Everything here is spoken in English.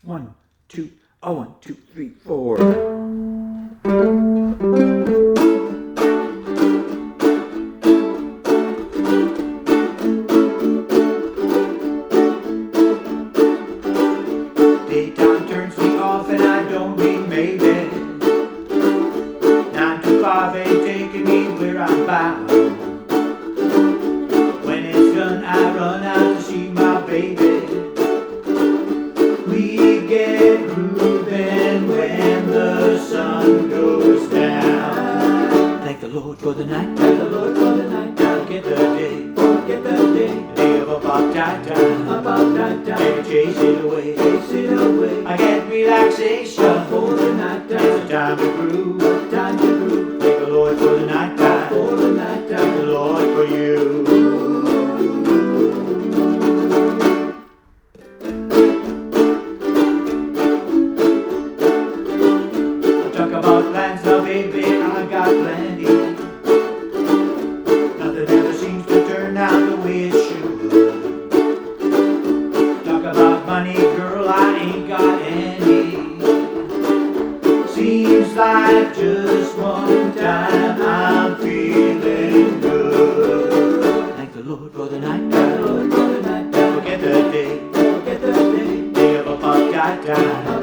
1, 2, 1, 2, 3, 4. Daytime turns me off and I don't mean maybe. 9 to 5 ain't taking me where I'm bound. When it's done I run out to see my baby. We get grooving when the sun goes down. Thank the Lord for the night. Thank the Lord for the night. Forget the day. Forget the day. The day of about time. About time. Baby, chase it away. Chase it away. I get relaxation for the night. It's a time to groove. Time to groove. Thank the Lord for the night. For the night. Thank the Lord for you. Talk about plans now, baby, I got plenty. Nothing ever seems to turn out the way it should. Talk about money, girl, I ain't got any. Seems like just one time I'm feeling good. Thank the Lord for the night. Thank the Lord for the night. Forget the day. Forget the day. Day of a pop time.